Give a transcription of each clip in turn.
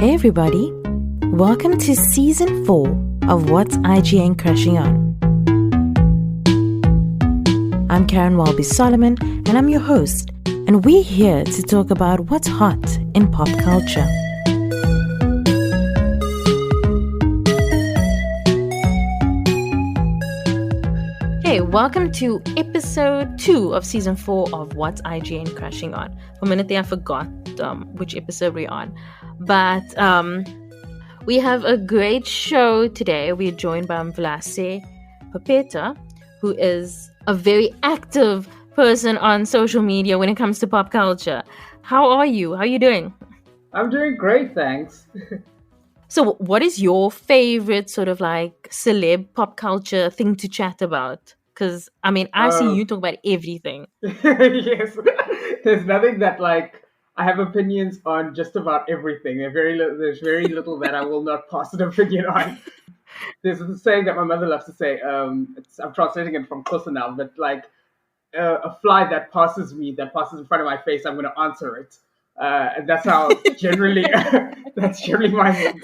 Hey everybody, welcome to Season 4 of What's IGN Crashing On. I'm Caryn Solomon and I'm your host, and we're here to talk about what's hot in pop culture. Hey, welcome to episode 2 of Season 4 of What's IGN Crashing On. For a minute there I forgot which episode we're on. But we have a great show today. We're joined by Mvelase Peppetta, who is a very active person on social media when it comes to pop culture. How are you? How are you doing? I'm doing great, thanks. So what is your favorite sort of like celeb pop culture thing to chat about? Because, I mean, I see you talk about everything. Yes. There's nothing that, I have opinions on just about everything. There's very little that I will not pass an opinion on. There's a saying that my mother loves to say, I'm translating it from closer now, but a fly that passes in front of my face, I'm going to answer it. And that's how generally,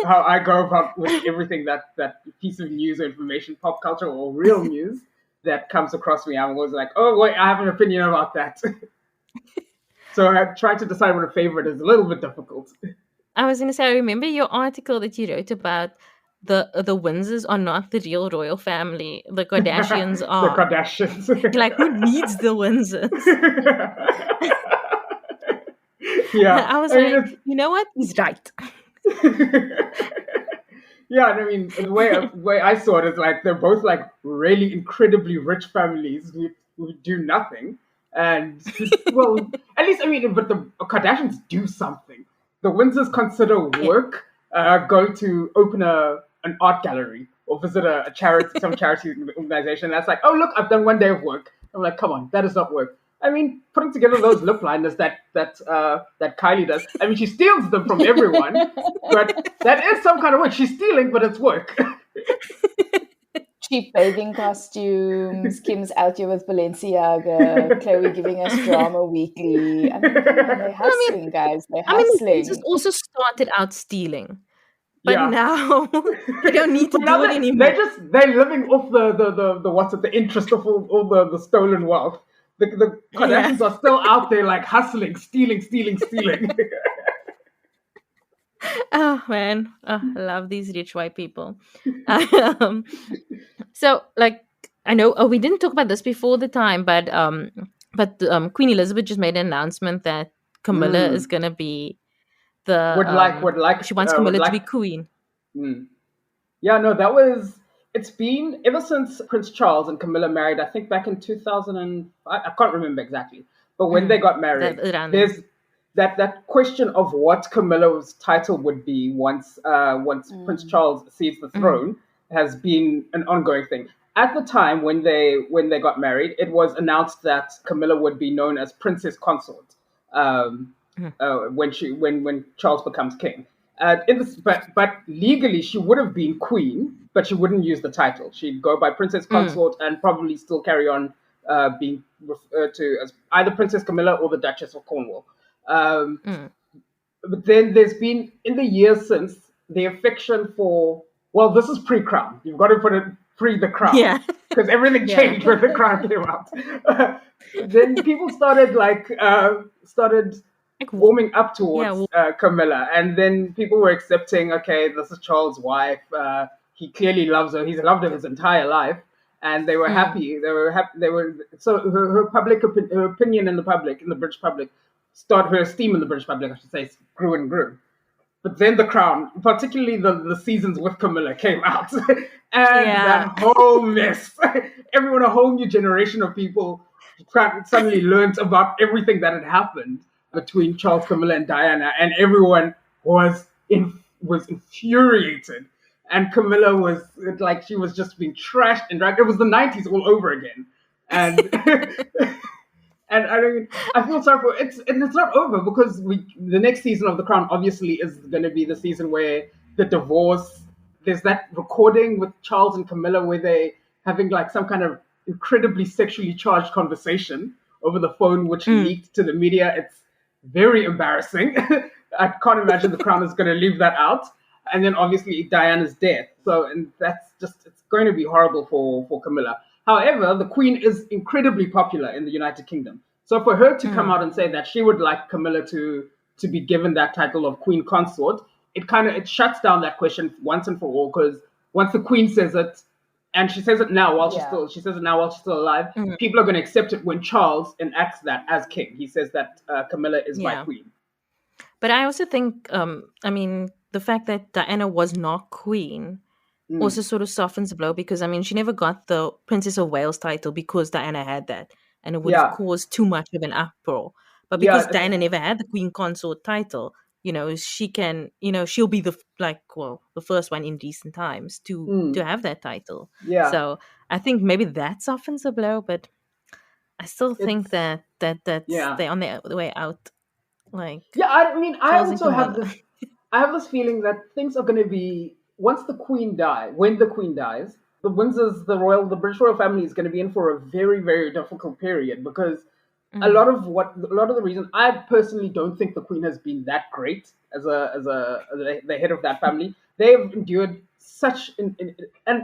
how I go about with everything that piece of news or information, pop culture or real news that comes across me. I'm always like, oh, wait, I have an opinion about that. So trying to decide what a favorite is a little bit difficult. I was going to say, I remember your article that you wrote about the Windsors are not the real royal family. The Kardashians are. The Kardashians. Like, who needs the Windsors? Yeah. I was you know what? He's right. Yeah, I mean, the way I saw it is they're both really incredibly rich families who do nothing. And, well, at least, but the Kardashians do something. The Windsors consider work going to open an art gallery or visit a charity, some charity organization. That's like, oh, look, I've done one day of work. I'm like, come on, that is not work. I mean, putting together those lip liners that Kylie does, I mean, she steals them from everyone, but that is some kind of work. She's stealing, but it's work. Cheap bathing costumes, Kim's out here with Balenciaga, Chloe giving us drama weekly. I mean, they're hustling, guys. They're hustling. They just also started out stealing. But now they don't need to do it anymore. They're living off the interest of all the stolen wealth. The Kardashians are still out there hustling, stealing. Oh man, I love these rich white people. So I know we didn't talk about this before the time, but Queen Elizabeth just made an announcement that Camilla is gonna be she wants Camilla to be queen. Yeah, no, it's been ever since Prince Charles and Camilla married, I think back in 2005, I can't remember exactly, but when they got married, there's that question of what Camilla's title would be once Prince Charles sees the throne has been an ongoing thing. At the time when they got married, it was announced that Camilla would be known as Princess Consort when Charles becomes king. But legally she would have been queen, but she wouldn't use the title. She'd go by Princess Consort and probably still carry on being referred to as either Princess Camilla or the Duchess of Cornwall. But then there's been, in the years since, the affection for, well, this is pre-crown. You've got to put it pre the crown. Yeah. Because everything changed when the crown came out. Then people started warming up towards Camilla. And then people were accepting, okay, this is Charles' wife. He clearly loves her. He's loved her his entire life. And they were happy. So her opinion in the British public, her esteem in the British public, I should say, grew and grew. But then the crown, particularly the seasons with Camilla, came out. And that whole mess. A whole new generation of people suddenly learned about everything that had happened between Charles, Camilla, and Diana. And everyone was infuriated. And Camilla was she was just being trashed and dragged. It was the 90s all over again. And and I feel sorry for it. And it's not over because the next season of The Crown obviously is going to be the season where the divorce. There's that recording with Charles and Camilla where they having some kind of incredibly sexually charged conversation over the phone, which leaked to the media. very embarrassing. I can't imagine the crown is going to leave that out. And then obviously Diana's death. So, and that's just, it's going to be horrible for Camilla. However, the Queen is incredibly popular in the United Kingdom. So for her to come out and say that she would like Camilla to be given that title of Queen Consort, it shuts down that question once and for all, because once the Queen says it, and she says it now while she's still alive, people are going to accept it when Charles enacts that as king. He says that Camilla is my queen. But I also think, I mean, the fact that Diana was not queen also sort of softens the blow, because, I mean, she never got the Princess of Wales title because Diana had that, and it would have caused too much of an uproar. But because Diana never had the Queen Consort title, you know, she can, you know, she'll be the first one in recent times to have that title. Yeah. So I think maybe that softens the blow, but I still think that's they're on their way out. Like, I mean, I also have this feeling that things are going to be, when the Queen dies, the British royal family is going to be in for a very, very difficult period, because a lot of the reason, I personally don't think the Queen has been that great as the head of that family. They've endured such, and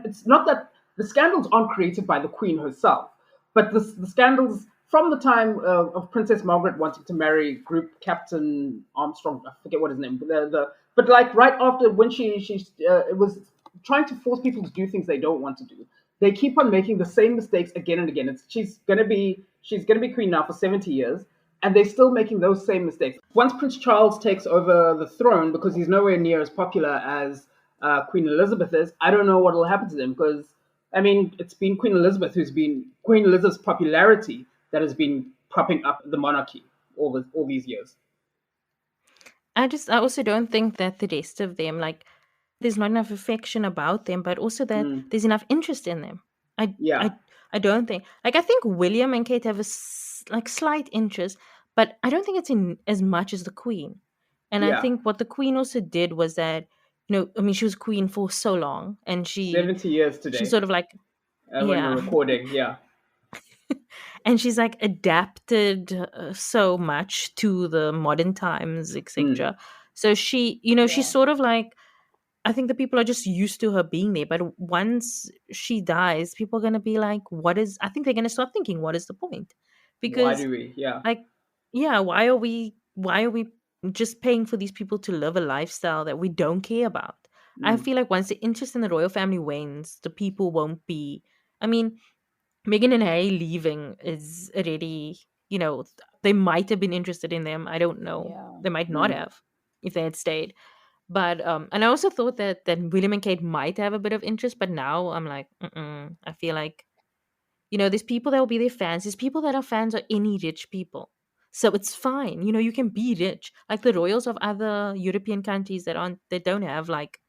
it's not that the scandals aren't created by the Queen herself, but the scandals from the time of Princess Margaret wanting to marry Group Captain Armstrong, I forget what his name, but like right after, when she it was trying to force people to do things they don't want to do. They keep on making the same mistakes again and again. She's gonna be queen now for 70 years, and they're still making those same mistakes. Once Prince Charles takes over the throne, because he's nowhere near as popular as Queen Elizabeth is, I don't know what will happen to them, because I mean, it's been Queen Elizabeth's popularity that has been propping up the monarchy all these years. I also don't think that the rest of them, like, there's not enough affection about them, but also that there's enough interest in them. I don't think, like, I think William and Kate have a slight interest, but I don't think it's in as much as the Queen. And I think what the Queen also did was that, you know, I mean, she was queen for so long, and 70 years today. She's sort of like, when we're recording, and she's like adapted so much to the modern times, etc. So she, you know, she's sort of like, I think the people are just used to her being there. But once she dies, people are going to be like, I think they're going to start thinking, what is the point? Because why do we? Why are we just paying for these people to live a lifestyle that we don't care about? I feel like once the interest in the royal family wanes, the people won't be, I mean, Meghan and Harry leaving is already, you know, they might have been interested in them. I don't know. Yeah. They might not have if they had stayed. But and I also thought that William and Kate might have a bit of interest, but now I'm like, I feel like, you know, there's people that will be their fans. There's people that are fans of any rich people. So it's fine. You know, you can be rich. Like the royals of other European countries that don't have, like,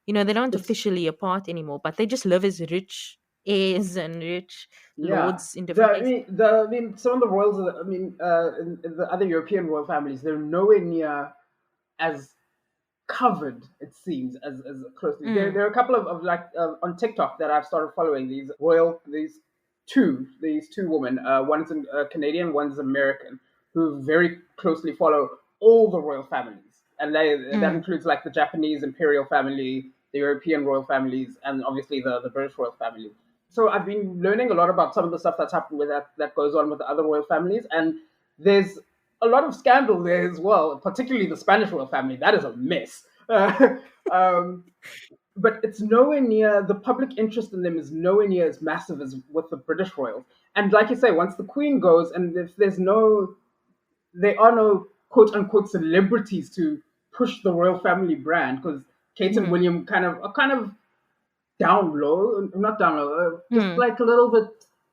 you know, they aren't officially apart anymore, but they just live as rich heirs and rich lords in different places. I mean, some of the royals, in the other European royal families, they're nowhere near as covered, it seems, as closely. There are a couple of like on TikTok that I've started following, these two women. One's Canadian, one's American, who very closely follow all the royal families, and that includes like the Japanese imperial family, the European royal families, and obviously the British royal family. So I've been learning a lot about some of the stuff that's happened with that goes on with the other royal families, and there's a lot of scandal there as well, particularly the Spanish royal family. That is a mess. But it's nowhere near, the public interest in them is nowhere near as massive as with the British royals. And like you say, once the Queen goes, and if there are no quote unquote celebrities to push the royal family brand, because Kate and William are kind of down low, not down low, just like a little bit,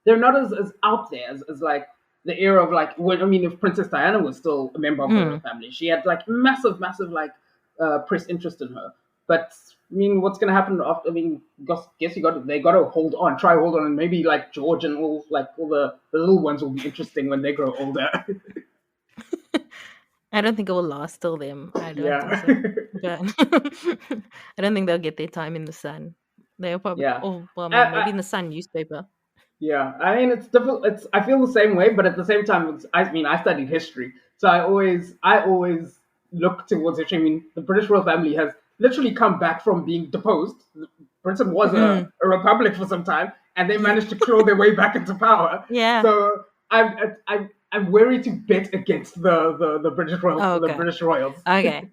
they're not as out there as like the era of like, if Princess Diana was still a member of the royal family, she had like massive like press interest in her. But I mean, what's going to happen after? I mean, guess they got to try hold on, and maybe like George and all the little ones will be interesting when they grow older. I don't think it will last till them. I don't think so. But I don't think they'll get their time in the sun. They'll probably, maybe in the Sun newspaper. Yeah, I mean, it's difficult. I feel the same way, but at the same time, I studied history, So I always look towards it. I mean, the British royal family has literally come back from being deposed. Britain was a republic for some time, and they managed to claw their way back into power. Yeah. So I'm wary to bet against the British royals, the Okay. British royals. Okay.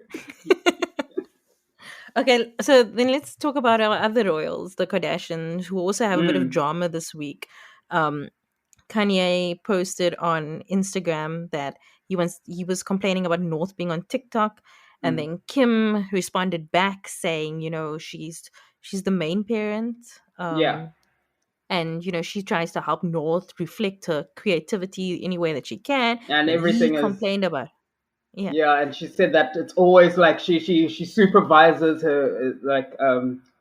Okay, so then let's talk about our other royals, the Kardashians, who also have a bit of drama this week. Kanye posted on Instagram that he was complaining about North being on TikTok, and then Kim responded back saying, she's the main parent. Yeah. And she tries to help North reflect her creativity any way that she can. And And he everything is complained about, yeah. Yeah, and she said that it's always like she supervises her like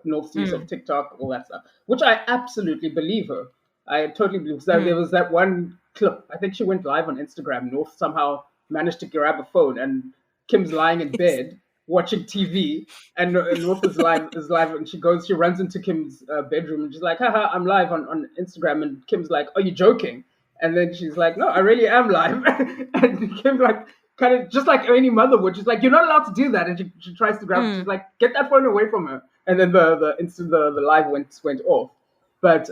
North's use of TikTok, all that stuff, which I absolutely believe her. I totally believe. So there was that one clip. I think she went live on Instagram. North somehow managed to grab a phone, and Kim's lying in bed watching TV, and North is live, and she runs into Kim's bedroom, and she's like, "Haha, I'm live on Instagram," and Kim's like, "Are you joking?" And then she's like, "No, I really am live." And Kim like kind of just like any mother would, she's like, "You're not allowed to do that," and she tries to grab it. She's like, "Get that phone away from her!" And then the live went off. But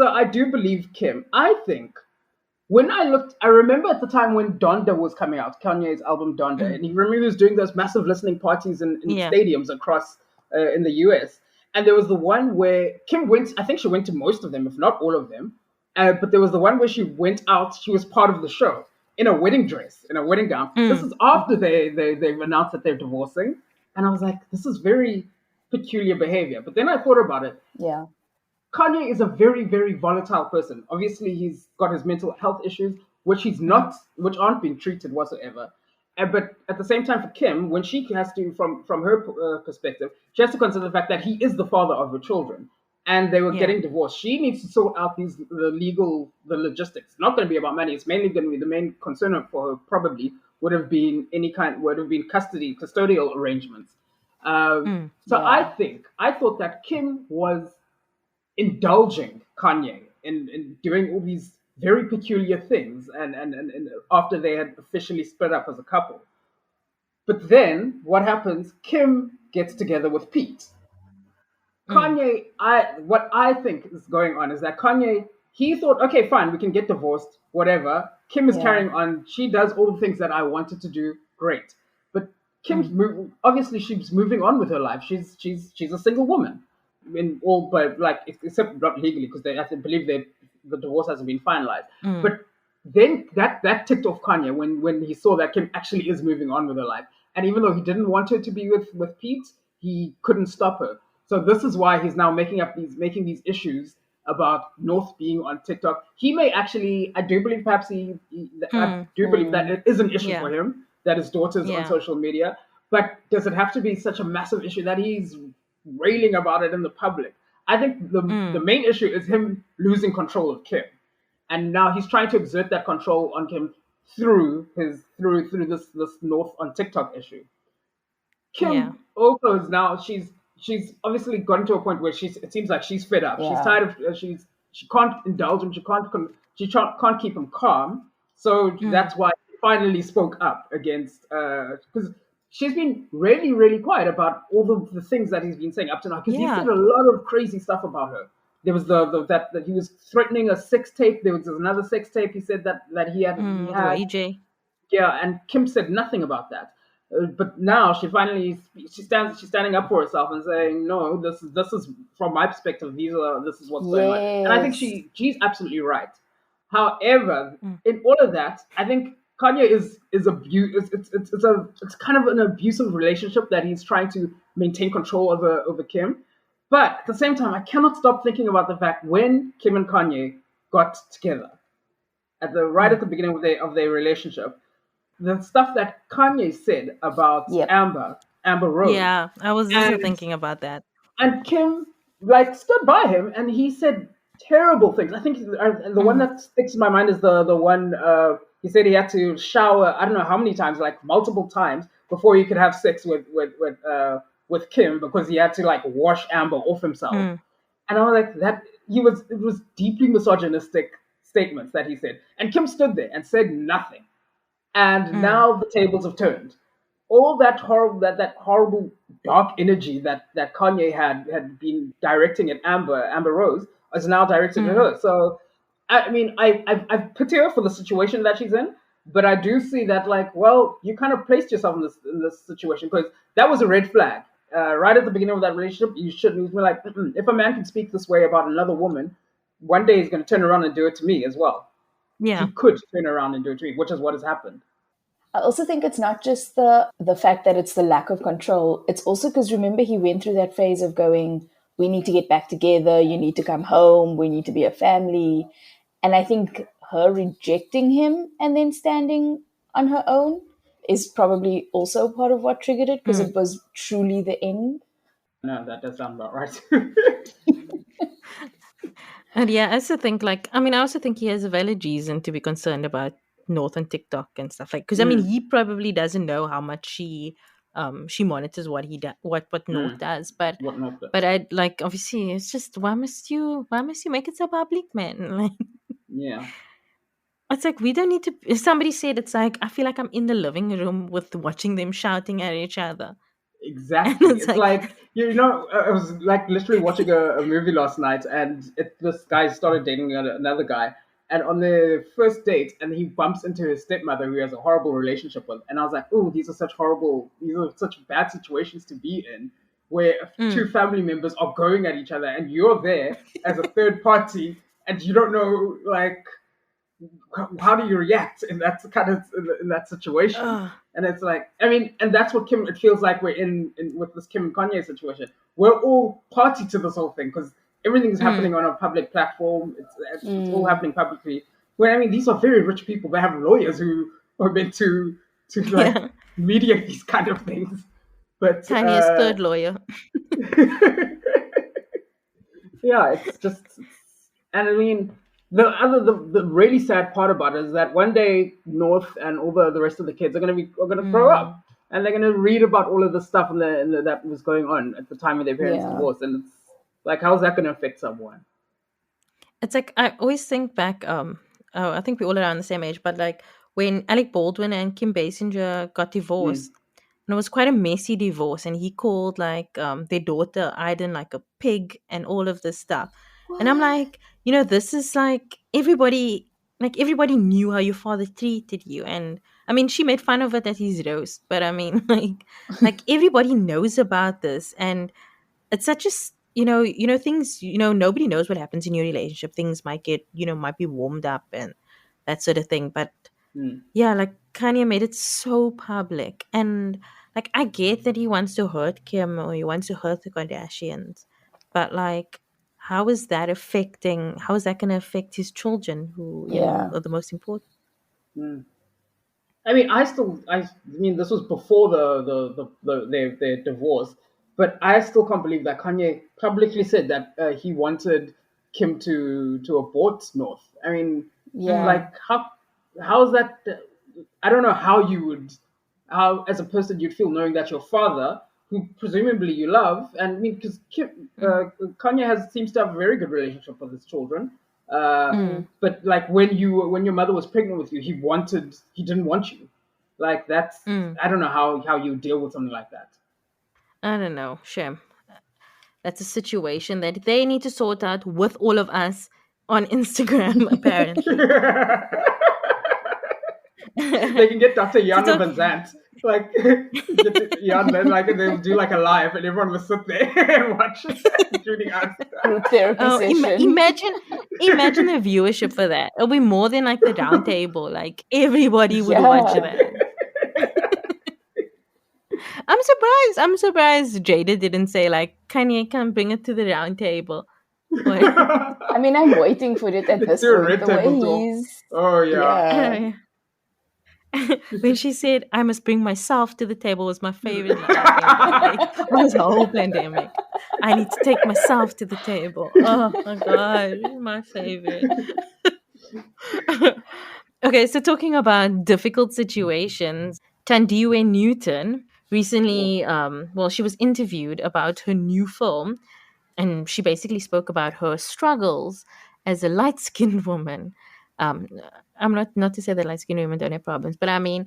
I do believe Kim. I think when I remember at the time when Donda was coming out, Kanye's album Donda, and he was doing those massive listening parties in stadiums across in the US. And there was the one where Kim went. I think she went to most of them, if not all of them. But there was the one where she went out. She was part of the show in a wedding dress, in a wedding gown. This is after they've announced that they're divorcing, and I was like, this is very peculiar behavior. But then I thought about it. Yeah. Kanye is a very, very volatile person. Obviously, he's got his mental health issues, which aren't being treated whatsoever. But at the same time, for Kim, when she has to, from her perspective, she has to consider the fact that he is the father of her children, and they were getting divorced. She needs to sort out the logistics. It's not going to be about money. It's mainly going to be the main concern for her. Probably would have been custodial arrangements. I thought that Kim was indulging Kanye in doing all these very peculiar things and after they had officially split up as a couple. But then what happens? Kim gets together with Pete. Kanye, what I think is going on is that Kanye, he thought, okay, fine, we can get divorced, whatever. Kim is carrying on. She does all the things that I wanted to do. Great. But Kim's obviously she's moving on with her life. She's a single woman. But except not legally, because I believe the divorce hasn't been finalized. But then that ticked off Kanye when he saw that Kim actually is moving on with her life, and even though he didn't want her to be with Pete, he couldn't stop her. So this is why he's now making these issues about North being on TikTok. He may actually, I do believe perhaps I do believe that it is an issue for him that his daughter's on social media. But does it have to be such a massive issue that he's railing about it in the public? I think the main issue is him losing control of Kim, and now he's trying to exert that control on Kim through this North on TikTok issue. Kim also is now she's obviously gotten to a point where it seems like she's fed up. She's tired of she can't indulge him. She can't keep him calm. So that's why she finally spoke up against because she's been really, really quiet about all the things that he's been saying up to now. Because he said a lot of crazy stuff about her. There was that he was threatening a sex tape. There was another sex tape. He said that he had. EJ. Yeah, and Kim said nothing about that. But now she's standing up for herself and saying, no, this is from my perspective. This is what's going on, and I think she's absolutely right. However, in all of that, I think Kanye is abuse. It's kind of an abusive relationship that he's trying to maintain control over Kim. But at the same time, I cannot stop thinking about the fact when Kim and Kanye got together at the beginning of their relationship, the stuff that Kanye said about Amber Rose. Yeah, I was also thinking about that. And Kim stood by him, and he said terrible things. I think the one that sticks in my mind is the one he said he had to shower. I don't know how many times, like multiple times, before he could have sex with Kim because he had to wash Amber off himself. And I was like, it was deeply misogynistic statements that he said, and Kim stood there and said nothing. and now the tables have turned. All that horrible dark energy that Kanye had been directing at Amber Rose is now directed at her. So I mean, I've pity her for the situation that she's in, but I do see that, like, well, you kind of placed yourself in this situation, because that was a red flag. Right at the beginning of that relationship, you shouldn't be like, if a man can speak this way about another woman, one day he's going to turn around and do it to me as well. Yeah. He could turn around and do it to me, which is what has happened. I also think it's not just the fact that it's the lack of control. It's also because, remember, he went through that phase of going, we need to get back together, you need to come home, we need to be a family. And I think her rejecting him and then standing on her own is probably also part of what triggered it, because it was truly the end. No, that does sound about right. And yeah, I also think, like, I also think he has a valid reason to be concerned about North on TikTok and stuff, like, because he probably doesn't know how much she monitors what he does, what North does, but What not does. but I, like, obviously it's just, why must you make it so public, man? Like, Yeah. it's like, we don't need to. Somebody said, it's like, I feel like I'm in the living room with watching them shouting at each other. Exactly. And it's It's like, I was like literally watching a movie last night, and this guy started dating another guy, and on their first date, and he bumps into his stepmother, who he has a horrible relationship with, and I was like, oh, these are such bad situations to be in, where two family members are going at each other, and you're there as a third party, and you don't know, like, how do you react in that kind of in that situation? And it's like, and that's what it feels like we're in with this Kim and Kanye situation. We're all party to this whole thing, because everything's happening on a public platform. It's all happening publicly. Where these are very rich people. They have lawyers who are meant to like mediate these kind of things. But Kanye's third lawyer. Yeah, it's just, and the really sad part about it is that one day North and all the rest of the kids are gonna grow up, and they're gonna read about all of the stuff that was going on at the time of their parents' divorce, and it's like, how's that gonna affect someone? It's like, I always think back. I think we're all around the same age, but like when Alec Baldwin and Kim Basinger got divorced, and it was quite a messy divorce, and he called, like, their daughter Aiden, like, a pig and all of this stuff. What? And I'm like, this is like, everybody knew how your father treated you. And she made fun of it at his roast, but like everybody knows about this. And it's such a, things, nobody knows what happens in your relationship. Things might get, might be warmed up and that sort of thing. But yeah, like, Kanye made it so public. And like, I get that he wants to hurt Kim, or he wants to hurt the Kardashians, but like, how is that going to affect his children, who are the most important? This was before their divorce, but I still can't believe that Kanye publicly said that he wanted Kim to abort North. Like, how is that? I don't know how as a person you'd feel knowing that your father, who presumably you love, and because Kanye seems to have a very good relationship with his children. But like, when your mother was pregnant with you, he didn't want you. Like, that's I don't know how you deal with something like that. I don't know. Shame. That's a situation that they need to sort out with all of us on Instagram, apparently. They can get Dr. Jan Van Zandt, like, Jan, then like they'll do like a live, and everyone will sit there and watch, including us. Imagine the viewership for that. It'll be more than like the round table. Like, everybody would watch that. I'm surprised Jada didn't say, like, Kanye can bring it to the round table. I'm waiting for it at this point. The way he's... Oh yeah. When she said, I must bring myself to the table, was my favorite. It was the whole pandemic. I need to take myself to the table. Oh my God, my favorite. Okay, so talking about difficult situations, Tandiwe Newton recently, she was interviewed about her new film, and she basically spoke about her struggles as a light-skinned woman. um, I'm not to say that light skinned women don't have problems, but I mean,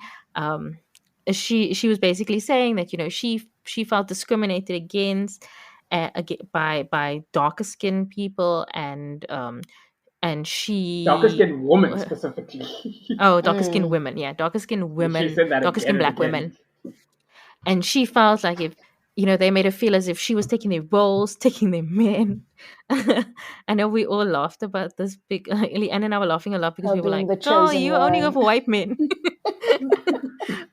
she was basically saying that she felt discriminated against by darker skinned people, and Darker she skinned woman specifically. darker skinned women, yeah, darker skinned She women, said that darker again skinned and black again. women, and she felt like if they made her feel as if she was taking their roles, taking their men. I know we all laughed about this big. Leanne and I were laughing a lot because Her we were being like, the "Oh, chosen you only go one. for white men."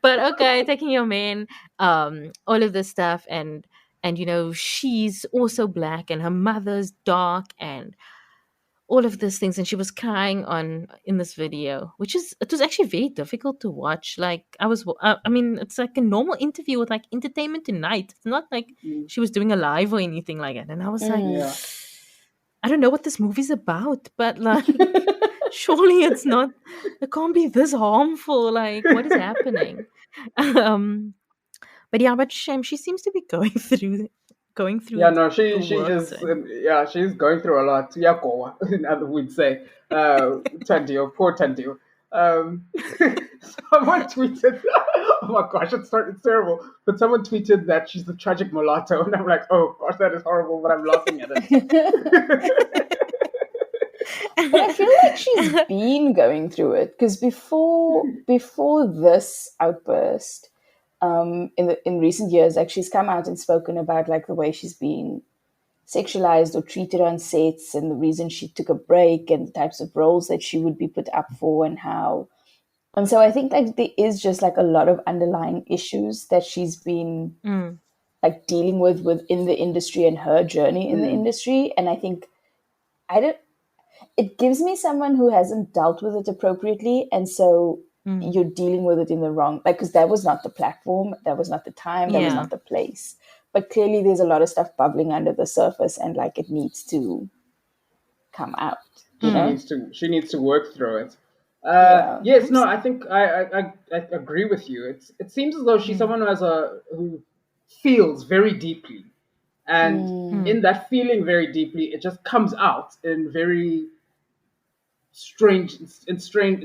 But okay, taking your men, all of this stuff, and she's also black, and her mother's dark, and all of these things, and she was crying on in this video, it was actually very difficult to watch. Like I mean, it's like a normal interview with like Entertainment Tonight. It's not like Mm, she was doing a live or anything like that. And I was like, yeah. I don't know what this movie's about, but like, surely it can't be this harmful. Like, what is happening? um, but yeah, but shame, she seems to be going Yeah, through no, the she works. is. Yeah, she's going through a lot. Yeah, go. We'd say, Tandio, poor Tandio. Um, someone tweeted. Oh my gosh, it's terrible. But someone tweeted that she's the tragic mulatto, and I'm like, oh gosh, that is horrible. But I'm laughing at it. But I feel like she's been going through it because before this outburst, in recent years, like she's come out and spoken about like the way she's been sexualized or treated on sets, and the reason she took a break, and the types of roles that she would be put up for, and how. And so I think like there is just like a lot of underlying issues that she's been Mm, like dealing with within the industry and her journey in the Mm. industry. And I think I don't it gives me someone who hasn't dealt with it appropriately, and so mm. you're dealing with it in the wrong, like, because that was not the platform, that was not the time, that was Yeah. not the place. But clearly there's a lot of stuff bubbling under the surface, and like it needs to come out, you She Mm, know. needs to. She needs to work through it. Yeah. Yes, no, abs- I think I agree with you. It seems as though she's mm, someone who feels very deeply, and Mm. mm, in that feeling very deeply, it just comes out in very strange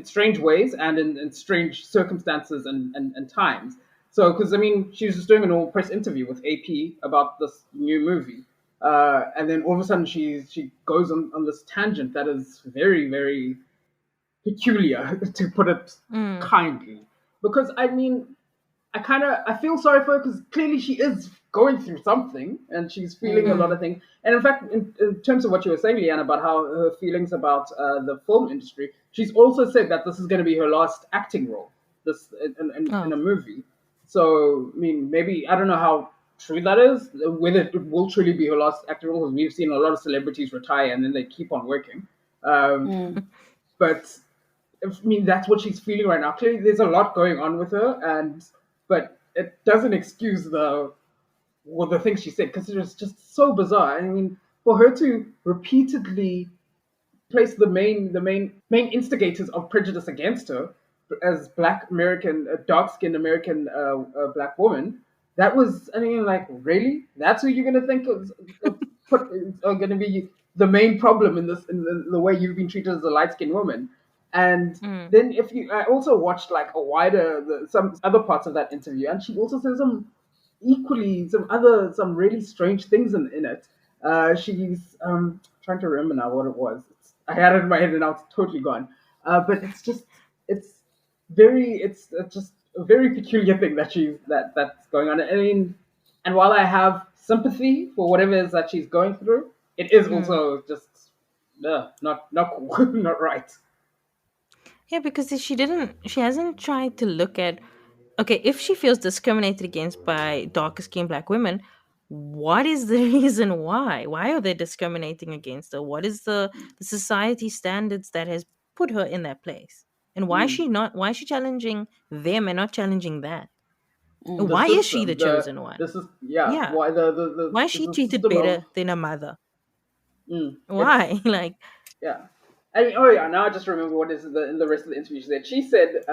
strange ways and in strange circumstances and times. So because I mean she was just doing an all press interview with AP about this new movie, and then all of a sudden she goes on this tangent that is very very peculiar to put it mm, kindly. Because I mean I feel sorry for her because clearly she is going through something and she's feeling a lot mm. of things. And in fact, in terms of what you were saying, Leanne, about how her feelings about the film industry, she's also said that this is going to be her last acting role, this in Oh, a movie. So I mean, maybe I don't know how true that is, whether it will truly be her last acting role. Because we've seen a lot of celebrities retire and then they keep on working. Um, Mm. but I mean, that's what she's feeling right now. Clearly, there's a lot going on with her, but it doesn't excuse the things she said because it was just so bizarre. I mean, for her to repeatedly place the main instigators of prejudice against her as black American, dark skinned American black woman. That was, I mean, like, really? That's who you're gonna think of put are gonna be the main problem in this in the way you've been treated as a light skinned woman. And mm, then if you, I also watched like a wider some other parts of that interview, and she also said some really strange things in it. She's trying to remember now what it was. I had it in my head and now it's totally gone. But it's it's just a very peculiar thing that's going on. I mean, and while I have sympathy for whatever it is that she's going through, it is mm. also just not cool, not right. Yeah, because she hasn't tried to look at, okay, if she feels discriminated against by darker skinned black women, what is the reason why? Why are they discriminating against her? What is the society standards that has put her in that place? And Mm. why is she challenging them and not challenging that? And The why is she the system, chosen one? this is yeah. Yeah. Why Why is she the treated system of better than a mother? it's Why? Like, yeah. I mean, oh yeah. Now I just remember what is in the rest of the interview. She said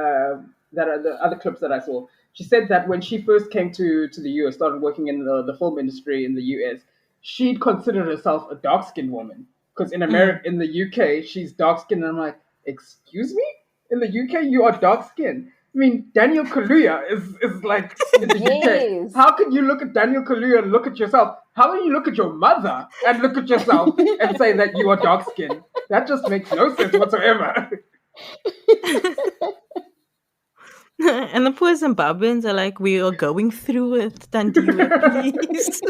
that the other clips that I saw. She said that when she first came to the US, started working in the film industry in the US, she'd considered herself a dark skinned woman because in mm, America, in the UK, she's dark skinned. And I'm like, excuse me? In the UK, you are dark skinned. I mean, Daniel Kaluuya is like in the UK. Yes. How can you look at Daniel Kaluuya and look at yourself? How can you look at your mother and look at yourself and say that you are dark skinned? That just makes no sense whatsoever. And the poor Zimbabweans are like, we are going through it, Tandiwe, please.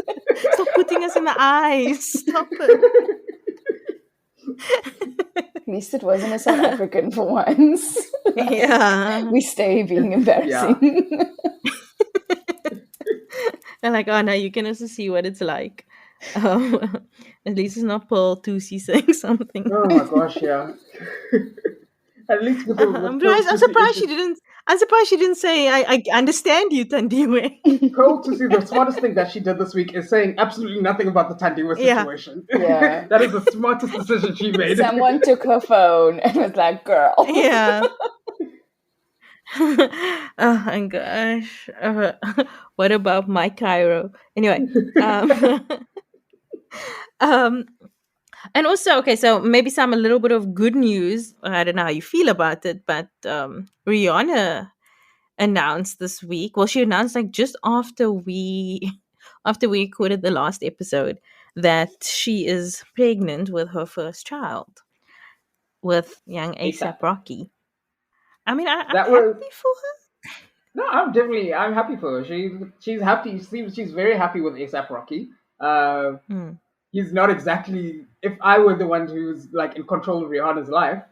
Stop putting us in the eyes. Stop it. At least it wasn't a South African for once. Yeah. We stay being embarrassing. And like, oh no, you can also see what it's like. At least it's not Pearl Tusi saying something. Oh my gosh, yeah. At least with I'm surprised she didn't. I'm surprised she didn't say, "I understand you, Tandiwe." Pearl to see the smartest thing that she did this week is saying absolutely nothing about the Tandiwe situation. Yeah. That is the smartest decision she made. Someone took her phone and was like, "Girl." Yeah. Oh my gosh. What about my Cairo? Anyway. And also, okay, so maybe a little bit of good news. I don't know how you feel about it, but Rihanna announced this week. Well, she announced like just after we recorded the last episode that she is pregnant with her first child with young ASAP Rocky. I mean, I'm happy for her. No, I'm happy for her. She's happy. She's very happy with ASAP Rocky. He's not exactly. If I were the one who's like in control of Rihanna's life,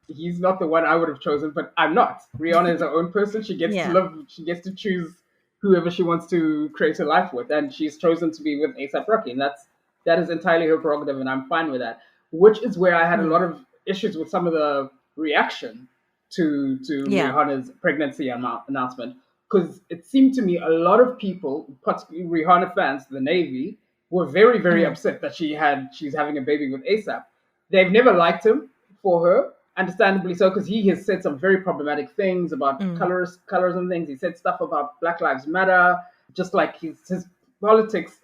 he's not the one I would have chosen. But I'm not. Rihanna is her own person. She gets to love. She gets to choose whoever she wants to create her life with, and she's chosen to be with ASAP Rocky, and that is entirely her prerogative, and I'm fine with that. Which is where I had a lot of issues with some of the reaction to Rihanna's pregnancy announcement, because it seemed to me a lot of people, particularly Rihanna fans, the Navy, were very, very upset that she's having a baby with ASAP. They've never liked him for her, understandably so, because he has said some very problematic things about colors and things. He said stuff about Black Lives Matter, just like his politics.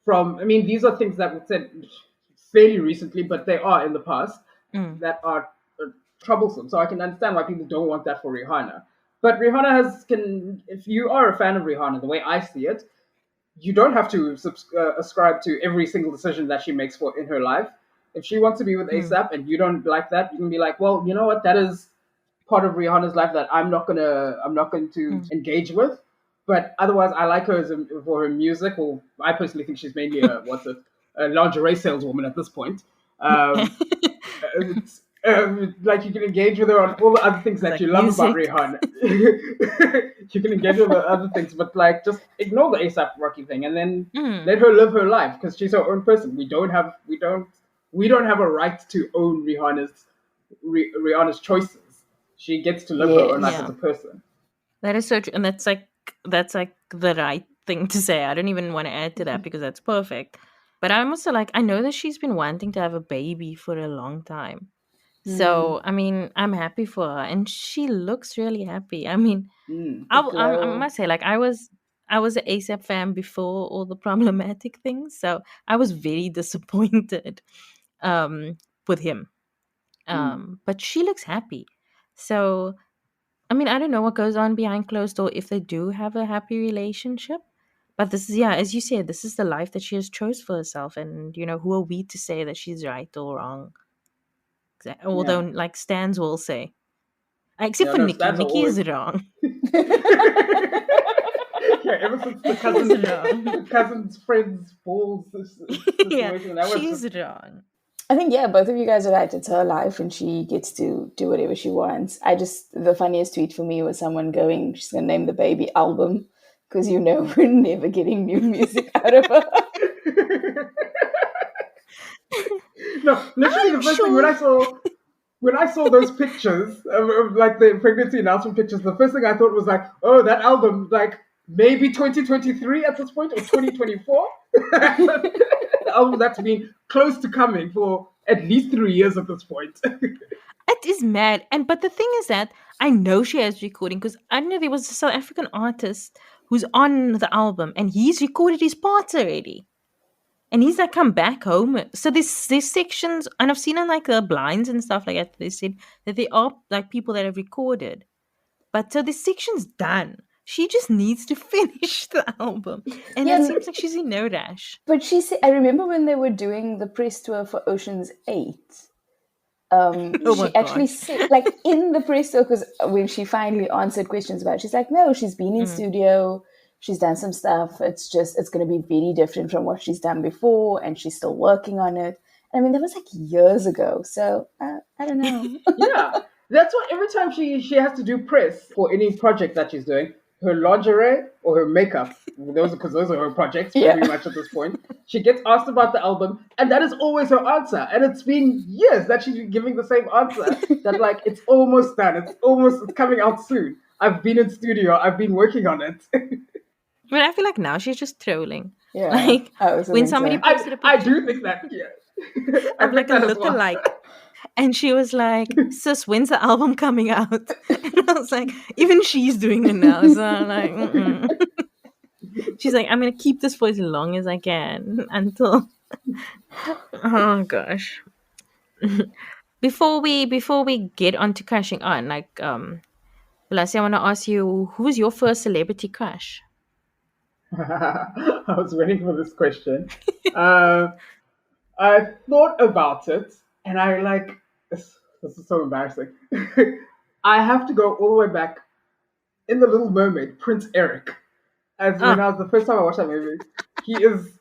These are things that were said fairly recently, but they are in the past that are troublesome. So I can understand why people don't want that for Rihanna. But Rihanna if you are a fan of Rihanna, the way I see it, you don't have to ascribe to every single decision that she makes in her life. If she wants to be with ASAP and you don't like that, you can be like, well, you know what? That is part of Rihanna's life that I'm not going to engage with. But otherwise, I like her for her music. Well, I personally think she's mainly a lingerie saleswoman at this point. Like you can engage with her on all the other things that you love about Rihanna. You can engage with her other things, but like just ignore the ASAP Rocky thing and then let her live her life because she's her own person. We don't have a right to own Rihanna's choices. She gets to live her own life as a person. That is so true, and that's like the right thing to say. I don't even want to add to that because that's perfect. But I'm also like, I know that she's been wanting to have a baby for a long time. So, I mean, I'm happy for her, and she looks really happy. I mean, I must say, like, I was an ASAP fan before all the problematic things, so I was very disappointed with him. But she looks happy. So, I mean, I don't know what goes on behind closed doors if they do have a happy relationship. But this is, as you said, this is the life that she has chose for herself, and who are we to say that she's right or wrong? Although, like Stans will say, except for Nikki. Nikki is wrong. Ever since the cousin's friends balls situation, she's wrong. I think both of you guys are right. It's her life, and she gets to do whatever she wants. The funniest tweet for me was someone going, "She's gonna name the baby Album," because we're never getting new music out of her. No, literally the first thing when I saw those pictures of like the pregnancy announcement pictures, the first thing I thought was like, oh, that album, like maybe 2023 at this point or 2024. The album that's been close to coming for at least 3 years at this point. It is mad, but the thing is that I know she has recording because I know there was a South African artist who's on the album and he's recorded his parts already. And he's like, come back home. So there's sections, and I've seen in like the blinds and stuff like that. They said that there are like people that have recorded, but so this section's done. She just needs to finish the album, and Yeah, it seems like she's in no rush. but she said, I remember when they were doing the press tour for Ocean's 8. Oh my She actually gosh. said, like in the press tour, because when she finally answered questions about it, she's like, no, she's been in studio, she's done some stuff. It's going to be very different from what she's done before, and she's still working on it. I mean, that was like years ago. So I don't know. Yeah, that's what every time she has to do press for any project that she's doing, her lingerie or her makeup, those are her projects pretty much at this point. She gets asked about the album, and that is always her answer. And it's been years that she's been giving the same answer. That like it's almost done. It's coming out soon. I've been in studio. I've been working on it. But I feel like now she's just trolling. Yeah, Like I also when think so. somebody posted a picture I do think that. Yeah, I of think like a that as well. lookalike, and she was like, "Sis, when's the album coming out?" And I was like, "Even she's doing it now." So I'm like, mm-mm. She's like, "I'm gonna keep this for as long as I can until." Oh gosh. Before we get on to crashing on, like Mvelase, I want to ask you, who was your first celebrity crush? I was waiting for this question. I thought about it, and I like this is so embarrassing. I have to go all the way back in The Little Mermaid, Prince Eric. As when I was the first time I watched that movie, he is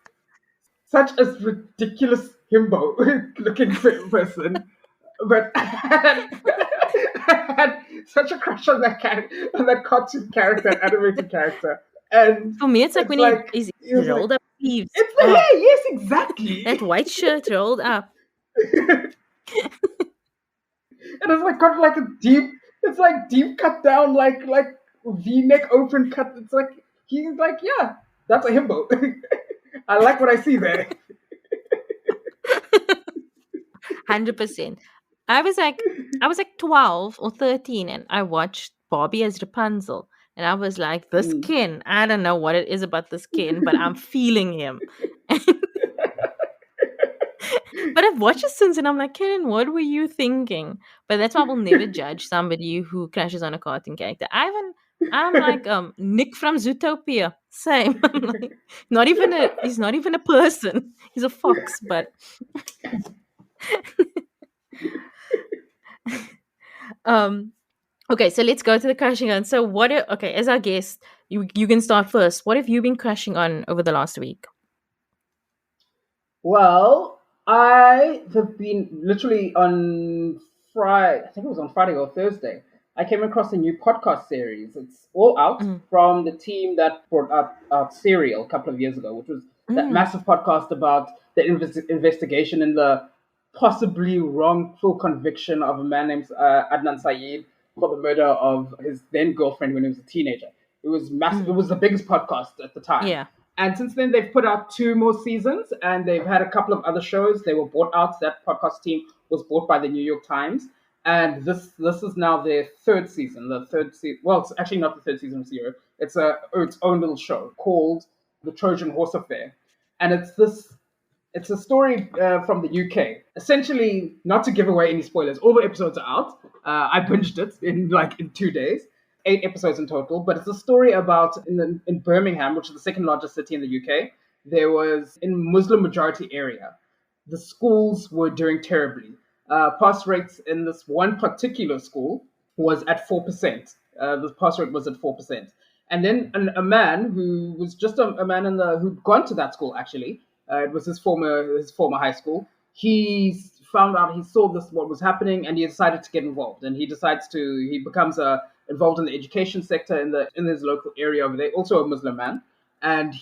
such a ridiculous himbo looking person, but I had such a crush on that cartoon character, that animated character. And For me, it's like when he's rolled up sleeves. It's the hair, yes, exactly. That white shirt rolled up. And it's like got like a deep cut down, like V-neck open cut. It's like he's like, yeah, that's a himbo. I like what I see there. 100%. I was like 12 or 13, and I watched Barbie as Rapunzel, and I was like, this Ken, I don't know what it is about this Ken, but I'm feeling him. But I've watched it since, and I'm like, Caryn, what were you thinking? But that's why I will never judge somebody who crashes on a cartoon character. I'm like Nick from Zootopia. Same. I'm like, he's not even a person. He's a fox, but okay, so let's go to the crashing on. So as our guest, you can start first. What have you been crashing on over the last week? Well, I have been literally on Friday, I think it was on Friday or Thursday, I came across a new podcast series. It's all out from the team that brought out Serial a couple of years ago, which was that massive podcast about the investigation in the possibly wrongful conviction of a man named Adnan Syed for the murder of his then girlfriend when he was a teenager. It was massive. It was the biggest podcast at the time. Yeah. And since then, they've put out 2 more seasons, and they've had a couple of other shows. They were bought out. That podcast team was bought by the New York Times. And this is now their 3rd season. The 3rd season. Well, it's actually not the 3rd season of Zero. It's its own little show called The Trojan Horse Affair. And it's a story from the UK. Essentially, not to give away any spoilers, all the episodes are out. I binged it in 2 days. 8 episodes in total, but it's a story about in Birmingham, which is the 2nd largest city in the UK. There was, in Muslim majority area, the schools were doing terribly. Pass rates in this one particular school was at 4%. The pass rate was at 4%. And then a man who was just a man who'd gone to that school, actually, it was his former high school. He found out, he saw what was happening, and he decided to get involved. And he becomes involved in the education sector in his local area over there, also a Muslim man. And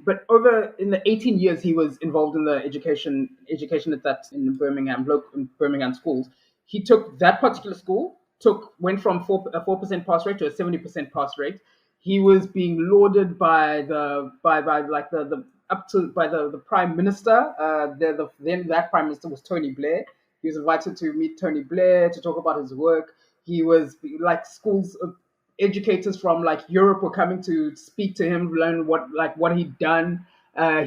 but over in the 18 years he was involved in the education in Birmingham schools, he took that particular school, went from a 4% pass rate to a 70% pass rate. He was being lauded by the Prime Minister. That Prime Minister was Tony Blair. He was invited to meet Tony Blair to talk about his work. He was schools, educators from Europe were coming to speak to him, learn what he'd done.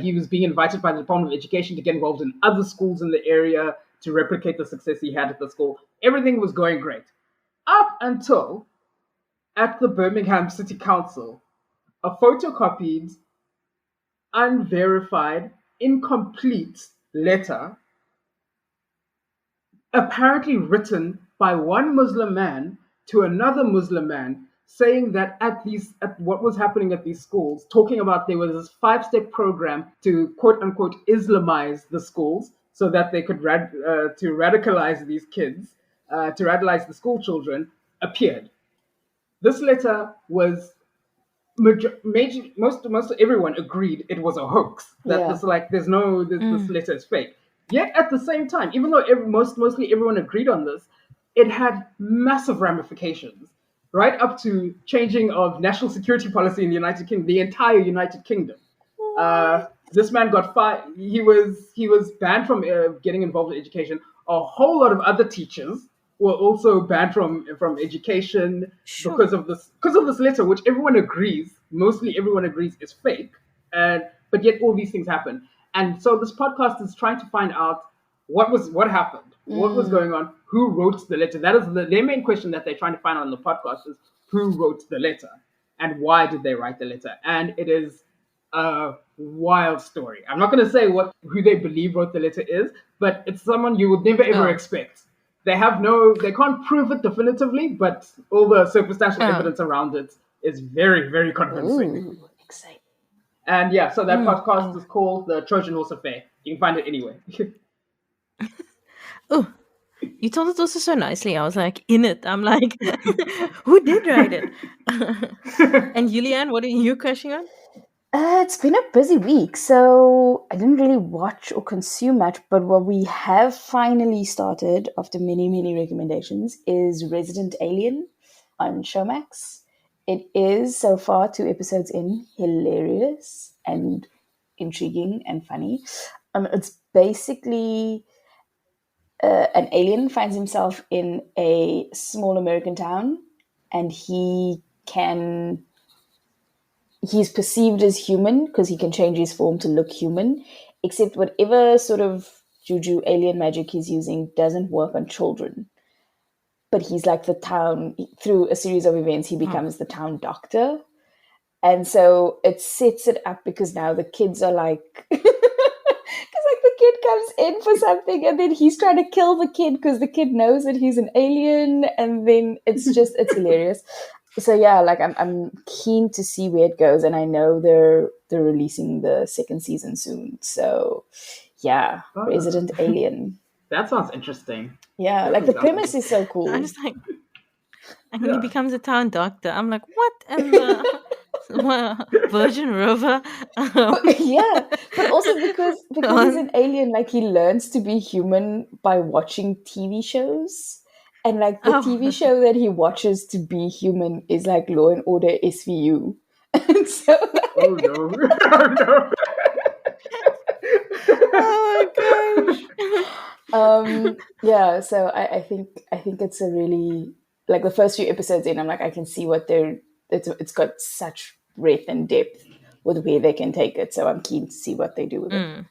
He was being invited by the Department of Education to get involved in other schools in the area to replicate the success he had at the school. Everything was going great. Up until at the Birmingham City Council, a photocopied, unverified, incomplete letter, apparently written by one Muslim man to another Muslim man, saying that at what was happening at these schools, talking about there was this 5-step program to quote unquote Islamize the schools so that they could to radicalize these kids, to radicalize the school children, appeared. This letter was most everyone agreed it was a hoax. That this this letter is fake. Yet at the same time, even though mostly everyone agreed on this, it had massive ramifications, right up to changing of national security policy in the United Kingdom, the entire United Kingdom. This man got fired. He was banned from getting involved in education. A whole lot of other teachers were also banned from education because of this letter, which mostly everyone agrees is fake. But yet all these things happen. And so this podcast is trying to find out what happened, what was going on, who wrote the letter. That is their main question that they're trying to find out on the podcast is who wrote the letter and why did they write the letter. And it is a wild story. I'm not going to say who they believe wrote the letter is, but it's someone you would never ever expect. They can't prove it definitively, but all the circumstantial evidence around it is very, very convincing. Ooh, exciting. And yeah, so that podcast is called The Trojan Horse Affair. You can find it anywhere. Oh, you told it also so nicely. I was like, in it. I'm like, who did write it? And Julianne, what are you crashing on? It's been a busy week, so I didn't really watch or consume much, but what we have finally started after many, many recommendations is Resident Alien on Showmax. It is, so far, 2 episodes in, hilarious and intriguing and funny. It's basically an alien finds himself in a small American town, and he's perceived as human because he can change his form to look human, except whatever sort of juju alien magic he's using doesn't work on children. But he's like the town, through a series of events, he becomes the town doctor. And so it sets it up because now the kids are like, because like the kid comes in for something and then he's trying to kill the kid because the kid knows that he's an alien. And then it's hilarious. So yeah, like I'm keen to see where it goes. And I know they're releasing the 2nd season soon. So yeah, Resident Alien. That sounds interesting. Yeah, like the premise is so cool. I'm just like, and he becomes a town doctor. I'm like, what? And the Virgin River. Yeah, but also because he's an alien, like he learns to be human by watching TV shows. And like the TV show that he watches to be human is like Law and Order SVU. And so like, oh no. Oh no. Oh my gosh. Yeah, so I think it's a really, like the first few episodes in, I'm like, I can see what it's got such breadth and depth with where they can take it. So I'm keen to see what they do with it.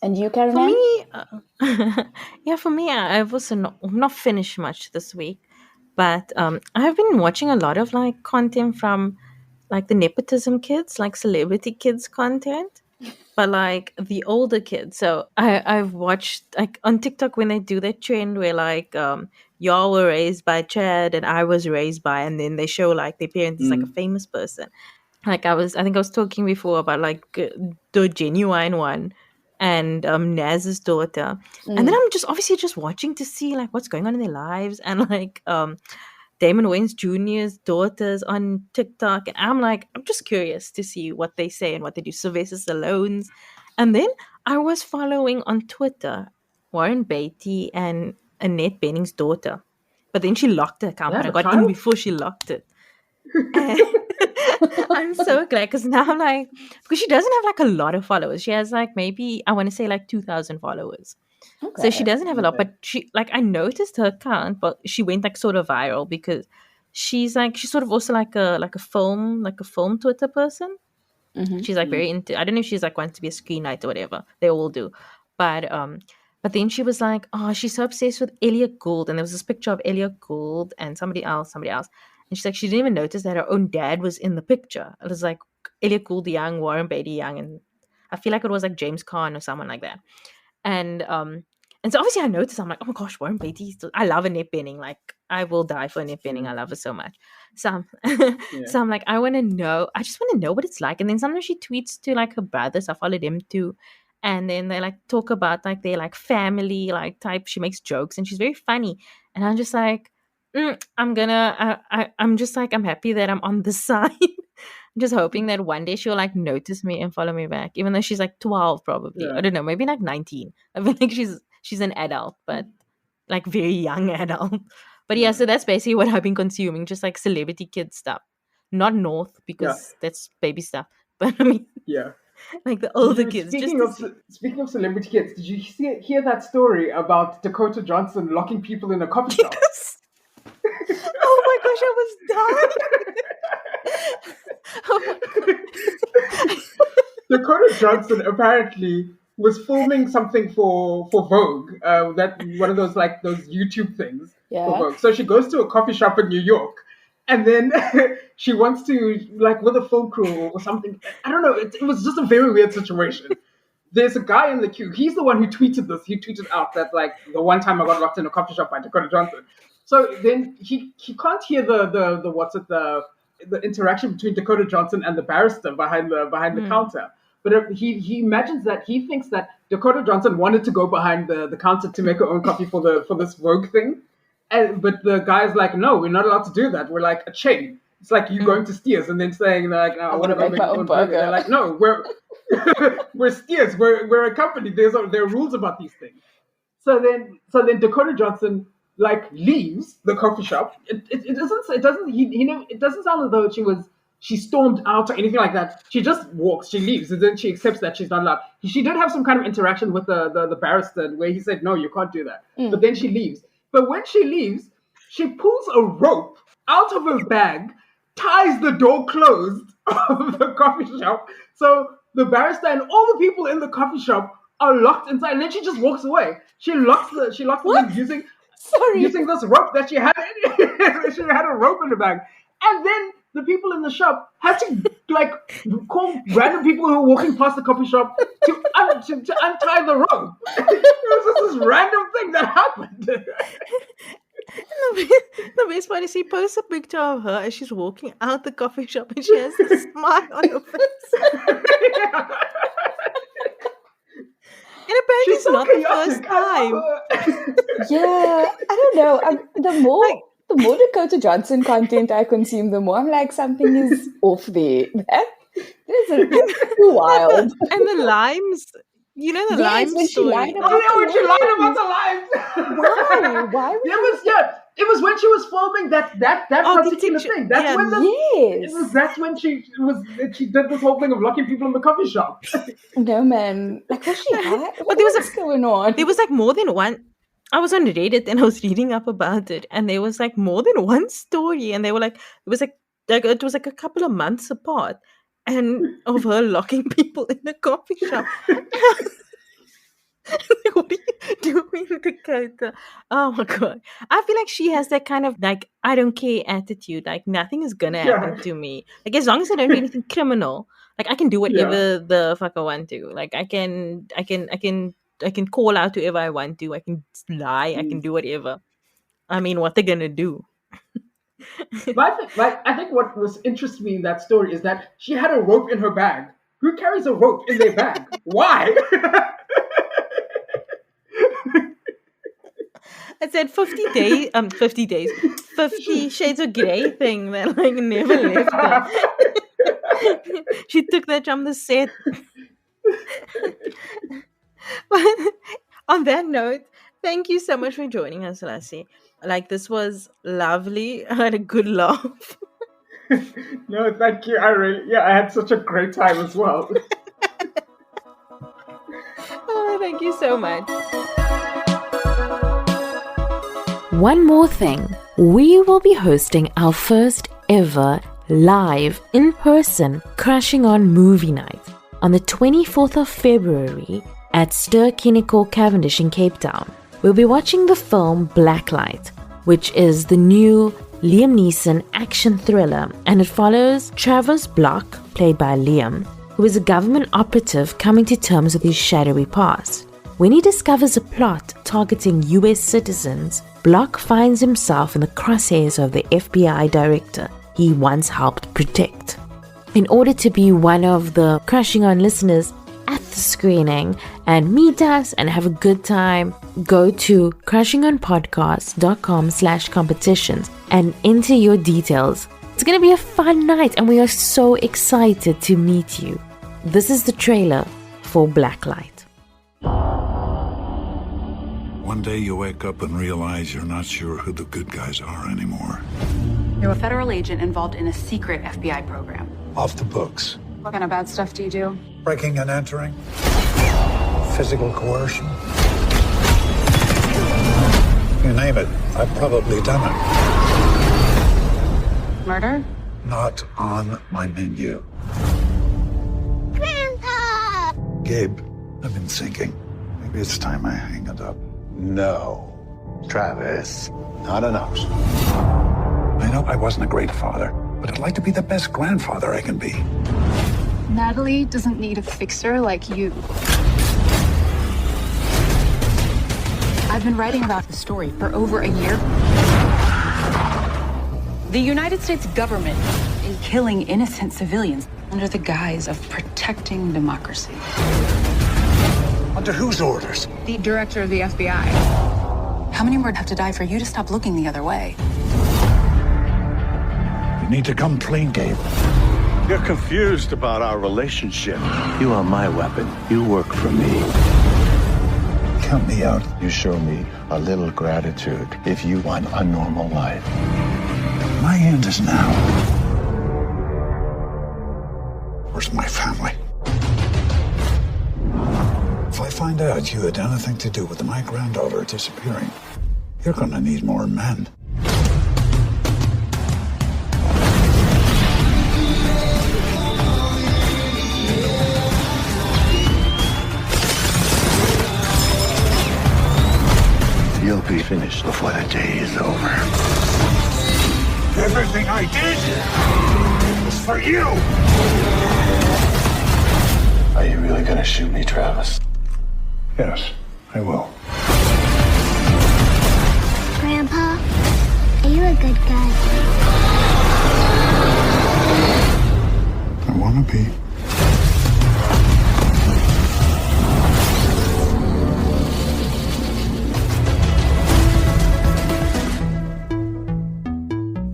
And you, Caryn? For me, I've also not finished much this week, but I've been watching a lot of like content from like the nepotism kids, like celebrity kids content, but like the older kids. So I've watched like on TikTok when they do that trend where like y'all were raised by Chad and I was raised by, and then they show like their parents is like a famous person. Like I think I was talking before about like the genuine one and Naz's daughter. And then I'm just obviously just watching to see like what's going on in their lives, and like Damon Wayans Jr.'s daughters on TikTok, and I'm just curious to see what they say and what they do. Sylvester Stallone's. And then I was following on Twitter Warren Beatty and Annette Bening's daughter, but then she locked her account, but I got in before she locked it. I'm so glad, because now I'm like, because she doesn't have like a lot of followers. She has like maybe, I want to say like 2,000 followers. Okay. So she doesn't have a lot, but she, like, I noticed her account, but she went like sort of viral because she's sort of also like a film Twitter person. She's like very into, I don't know if she's like wants to be a screenwriter or whatever. They all do. But then she was like, oh, she's so obsessed with Elliot Gould. And there was this picture of Elliot Gould and somebody else. And she's like, she didn't even notice that her own dad was in the picture. It was like Elliot Gould young, Warren Beatty young, and I feel like it was like James Caan or someone like that. And so obviously I noticed, I'm like, oh my gosh, Warren Beatty. I love Annette Bening. Like, I will die for Annette Bening. I love her so much. So I'm like, I just want to know what it's like. And then sometimes she tweets to like her brothers. I follow them too. And then they like talk about like their like family like type. She makes jokes and she's very funny. And I'm just like, I'm just like, I'm happy that I'm on the side. I'm just hoping that one day she'll like notice me and follow me back, even though she's like 12 probably. I don't know, maybe like 19. I feel like she's an adult, but like very young adult. But yeah, so that's basically what I've been consuming, just like celebrity kid stuff. Not North, because that's baby stuff. But I mean, like the older kids. Speaking of celebrity kids, did you hear that story about Dakota Johnson locking people in a coffee shop? Yes. Oh my gosh, I was dying. Oh my God. Dakota Johnson apparently was filming something for Vogue, that one of those like those YouTube things for Vogue. So she goes to a coffee shop in New York, and then she wants to like with a film crew or something. I don't know. It was just a very weird situation. There's a guy in the queue. He's the one who tweeted this. He tweeted out that like the one time I got locked in a coffee shop by Dakota Johnson. So then he can't hear the interaction between Dakota Johnson and the barrister behind the counter. But he imagines that he thinks that Dakota Johnson wanted to go behind the counter to make her own coffee for this Vogue thing, but the guy's like, no, we're not allowed to do that. We're like a chain. It's like you going to Steers and then saying like, no, I want to make my own burger. They're like, no, we're Steers. We're a company. There are rules about these things. So then Dakota Johnson like leaves the coffee shop. It doesn't sound as though she stormed out or anything like that. She just walks, she leaves, and then she accepts that she's not allowed. She did have some kind of interaction with the barrister where he said, no, you can't do that. But then she leaves. But when she leaves, she pulls a rope out of her bag, ties the door closed of the coffee shop. So the barrister and all the people in the coffee shop are locked inside, and then she just walks away. She locks them using this rope that she had. She had a rope in the bag. And then the people in the shop had to like call random people who were walking past the coffee shop to untie the rope. It was just this random thing that happened. The best part is he posts a picture of her as she's walking out the coffee shop and she has a smile on her face. And apparently it's not the first time. Yeah, I don't know. The more Dakota Johnson content I consume, the more I'm like, something is off there. It's wild. And the limes, you know, the limes when story. She lied about when she lied about the limes. Why? It was when she was filming that particular thing. That's when she did this whole thing of locking people in the coffee shop. No, man. Like, was she high? But there was going on? There was like more than one. I was on Reddit and I was reading up about it, and there was like more than one story, and they were like, it was like a couple of months apart, and of her locking people in the coffee shop. What are you doing, Dakota? Oh my God. I feel like she has that kind of like, I don't care attitude. Like nothing is gonna happen to me. Like as long as I don't do anything criminal, like I can do whatever the fuck I want to. Like I can call out whoever I want to. I can lie. I can do whatever. I mean, what they're gonna do. But I think what was interesting me in that story is that she had a rope in her bag. Who carries a rope in their bag? Why? I said 50 days, 50 Shades of Grey thing that like never left her. She took that from the set. But on that note, thank you so much for joining us, Lassie. Like this was lovely. I had a good laugh. No, thank you. I had such a great time as well. Oh, thank you so much. One more thing. We will be hosting our first ever live in person Crashing On movie night on the 24th of February at Ster Kinekor Cavendish in Cape Town. We'll be watching the film Blacklight, which is the new Liam Neeson action thriller, and it follows Travis Block, played by Liam, who is a government operative coming to terms with his shadowy past. When he discovers a plot targeting US citizens, Block finds himself in the crosshairs of the FBI director he once helped protect. In order to be one of the Crashing On listeners at the screening and meet us and have a good time, go to crashingonpodcast.com/competitions and enter your details. It's going to be a fun night and we are so excited to meet you. This is the trailer for Blacklight. One day you wake up and realize you're not sure who the good guys are anymore. You're a federal agent involved in a secret FBI program. Off the books. What kind of bad stuff do you do? Breaking and entering. Physical coercion. You name it, I've probably done it. Murder? Not on my menu. Grandpa! Gabe, I've been thinking. Maybe it's time I hang it up. No, Travis, not enough. I know I wasn't a great father, but I'd like to be the best grandfather I can be. Natalie doesn't need a fixer like you. I've been writing about the story for over a year. The United States government is killing innocent civilians under the guise of protecting democracy. Under whose orders? The director of the FBI. How many more have to die for you to stop looking the other way? You need to come clean, Gabe. You're confused about our relationship. You are my weapon. You work for me. Count me out. You show me a little gratitude if you want a normal life. My end is now. Where's my family? If I find out you had anything to do with my granddaughter disappearing, you're gonna need more men. You'll be finished before the day is over. Everything I did was for you! Are you really gonna shoot me, Travis? Yes, I will. Grandpa, are you a good guy? I wanna be.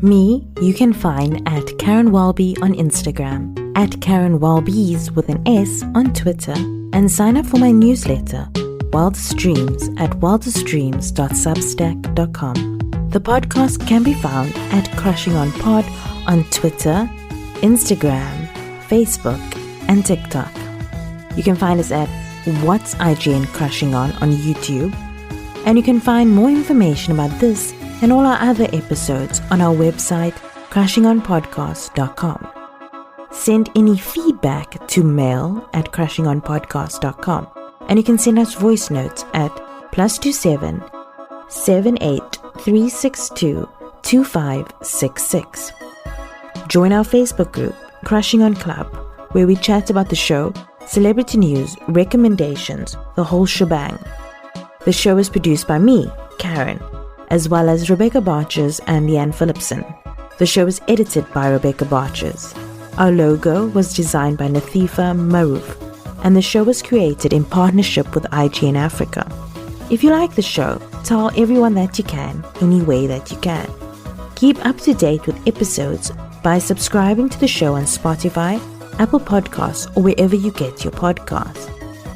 Me, you can find at Caryn Welby on Instagram, at Caryn Welbys with an S on Twitter, and sign up for my newsletter, Wildest Dreams, at wildestdreams.substack.com. The podcast can be found at Crashing On Pod on Twitter, Instagram, Facebook, and TikTok. You can find us at What's IGN Crashing On YouTube, and you can find more information about this and all our other episodes on our website, crashingonpodcast.com. Send any feedback to mail@crashingonpodcast.com, and you can send us voice notes at +27 78 362 2566. Join our Facebook group, Crashing On Club, where we chat about the show, celebrity news, recommendations, the whole shebang. The show is produced by me, Caryn, as well as Rebecca Barches and Leanne Phillipson. The show is edited by Rebecca Barches. Our logo was designed by Nathifa Maroof, and the show was created in partnership with IGN Africa. If you like the show, tell everyone that you can, any way that you can. Keep up to date with episodes by subscribing to the show on Spotify, Apple Podcasts, or wherever you get your podcasts.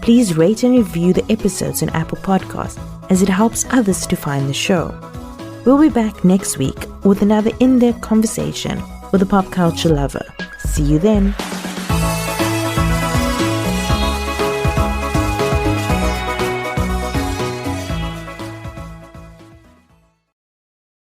Please rate and review the episodes on Apple Podcasts, as it helps others to find the show. We'll be back next week with another in-depth conversation with a pop culture lover. See you then.